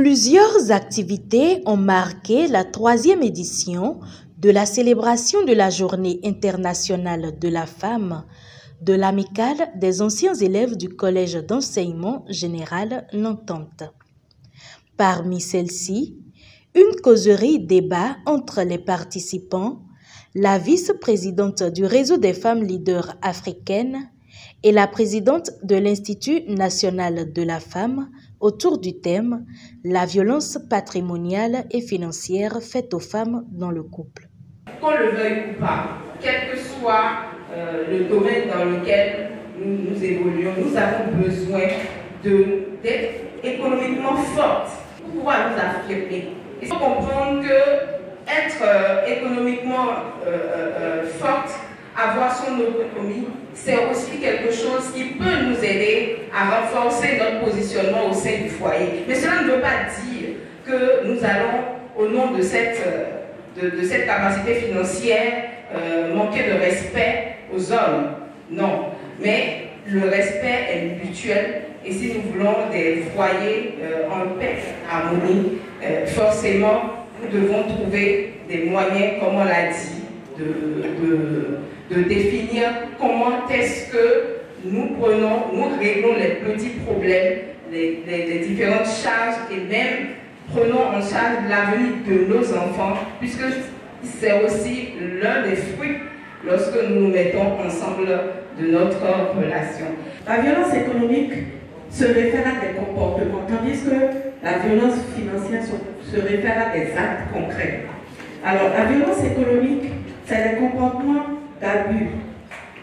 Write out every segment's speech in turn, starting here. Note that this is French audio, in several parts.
Plusieurs activités ont marqué la 3e édition de la célébration de la Journée internationale de la femme de l'Amicale des anciens élèves du Collège d'enseignement général L'Entente. Parmi celles-ci, une causerie-débat entre les participants, la vice-présidente du réseau des femmes leaders africaines et la présidente de l'Institut national de la femme autour du thème « La violence patrimoniale et financière faite aux femmes dans le couple ». Qu'on le veuille ou pas, quel que soit le domaine dans lequel nous évoluons, nous avons besoin d'être économiquement fortes pour pouvoir nous affirmer. Il faut comprendre que être économiquement forte, avoir son autonomie, c'est aussi quelque chose qui peut nous aider à renforcer notre positionnement au sein du foyer. Mais cela ne veut pas dire que nous allons, au nom de cette capacité financière, manquer de respect aux hommes. Non, mais le respect est mutuel et si nous voulons des foyers en paix, harmonie, forcément, nous devons trouver des moyens, comme on l'a dit, de définir comment est-ce que nous réglons les petits problèmes, les différentes charges et même prenons en charge l'avenir de nos enfants, puisque c'est aussi l'un des fruits lorsque nous nous mettons ensemble de notre relation. La violence économique se réfère à des comportements, tandis que la violence financière se réfère à des actes concrets. Alors, la violence économique, c'est des comportements d'abus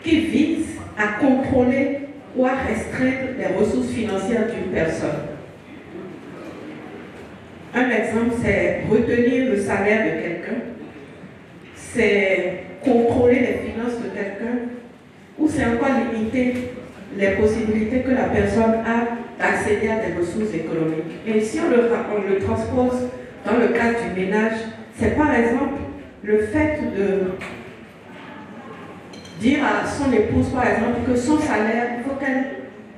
qui visent à contrôler ou à restreindre les ressources financières d'une personne. Un exemple, c'est retenir le salaire de quelqu'un, c'est contrôler les finances de quelqu'un, ou c'est encore limiter les possibilités que la personne a d'accéder à des ressources économiques. Et si on le transpose dans le cadre du ménage, c'est par exemple le fait de dire à son épouse, par exemple, que son salaire,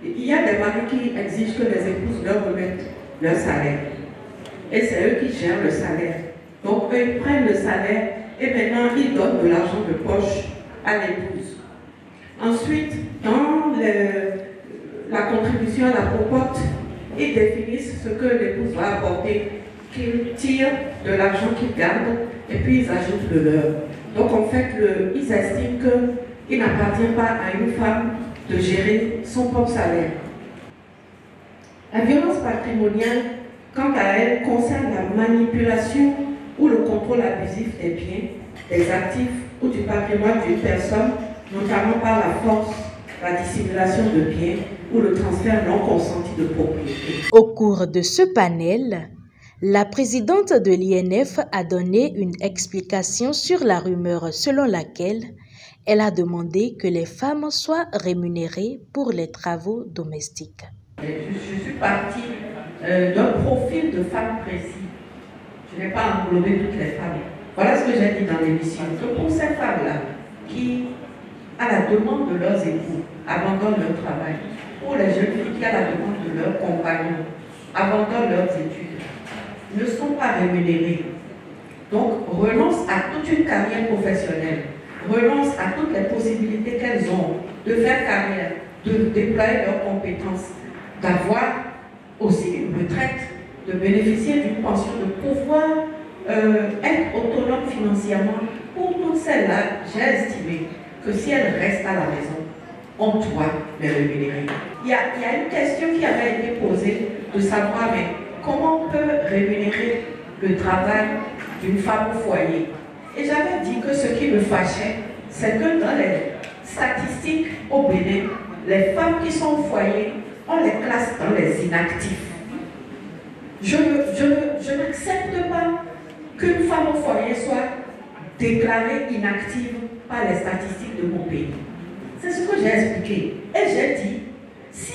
il y a des maris qui exigent que les épouses leur remettent leur salaire. Et c'est eux qui gèrent le salaire. Donc eux, ils prennent le salaire et maintenant ils donnent de l'argent de poche à l'épouse. Ensuite, dans la contribution à la popote, ils définissent ce que l'épouse va apporter, qu'ils tirent de l'argent qu'ils gardent et puis ils ajoutent le leur. Donc en fait, ils estiment qu'il n'appartient pas à une femme de gérer son propre salaire. La violence patrimoniale, quant à elle, concerne la manipulation ou le contrôle abusif des biens, des actifs ou du patrimoine d'une personne, notamment par la force, la dissimulation de biens ou le transfert non consenti de propriété. Au cours de ce panel, la présidente de l'INF a donné une explication sur la rumeur selon laquelle elle a demandé que les femmes soient rémunérées pour les travaux domestiques. Je suis partie d'un profil de femmes précis. Je n'ai pas englobé toutes les femmes. Voilà ce que j'ai dit dans l'émission. Que pour ces femmes-là, qui, à la demande de leurs époux, abandonnent leur travail, pour les jeunes filles qui, à la demande de leurs compagnons, abandonnent leurs études, ne sont pas rémunérées. Donc, renoncent à toute une carrière professionnelle, renoncent à toutes les possibilités qu'elles ont de faire carrière, de déployer leurs compétences, d'avoir aussi une retraite, de bénéficier d'une pension, de pouvoir être autonome financièrement. Pour toutes celles-là, j'ai estimé que si elles restent à la maison, on doit les rémunérer. Il y a une question qui avait été posée de savoir mais comment on peut rémunérer le travail d'une femme au foyer. Et j'avais dit que ce qui me fâchait, c'est que dans les statistiques au Bénin, les femmes qui sont au foyer, on les classe dans les inactifs. Je n'accepte pas qu'une femme au foyer soit déclarée inactive par les statistiques de mon pays. C'est ce que j'ai expliqué. Et j'ai dit, si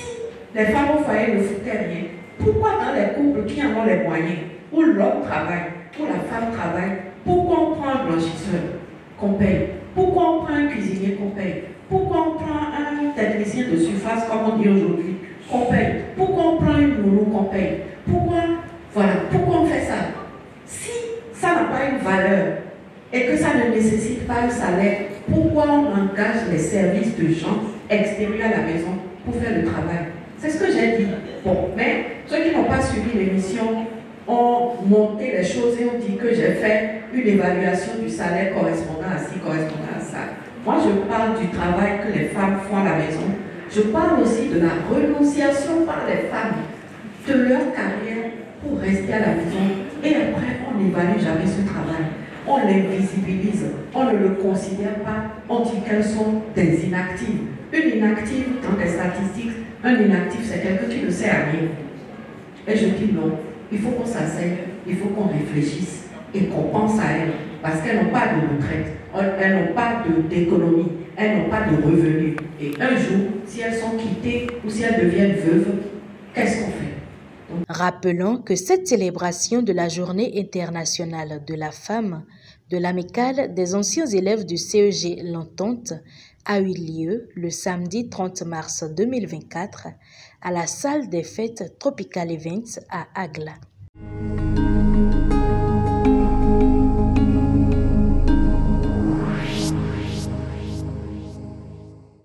les femmes au foyer ne foutaient rien, pourquoi dans les couples qui en ont les moyens, où l'homme travaille, où la femme travaille, pourquoi on prend un blanchisseur qu'on paye? Pourquoi on prend un cuisinier qu'on paye? Pourquoi on prend un technicien de surface, comme on dit aujourd'hui, qu'on paye? Pourquoi on prend une nounou qu'on paye? Pourquoi? Voilà. valeur et que ça ne nécessite pas un salaire, pourquoi on engage les services de gens extérieurs à la maison pour faire le travail? C'est ce que j'ai dit. Bon, mais ceux qui n'ont pas suivi l'émission ont monté les choses et ont dit que j'ai fait une évaluation du salaire correspondant à ci, correspondant à ça. Moi, je parle du travail que les femmes font à la maison. Je parle aussi de la renonciation par les femmes de leur carrière pour rester à la maison. Et après, on n'évalue jamais ce travail. On l'invisibilise, on ne le considère pas, on dit qu'elles sont des inactives. Une inactive, dans les statistiques, un inactif, c'est quelqu'un qui ne sert à rien. Et je dis non, il faut qu'on s'asseye, il faut qu'on réfléchisse et qu'on pense à elles, parce qu'elles n'ont pas de retraite, elles n'ont pas d'économie, elles n'ont pas de revenus. Et un jour, si elles sont quittées ou si elles deviennent veuves, qu'est-ce qu'on fait? Rappelons que cette célébration de la Journée internationale de la femme de l'Amicale des anciens élèves du CEG L'Entente a eu lieu le samedi 30 mars 2024 à la salle des fêtes Tropical Events à Agla.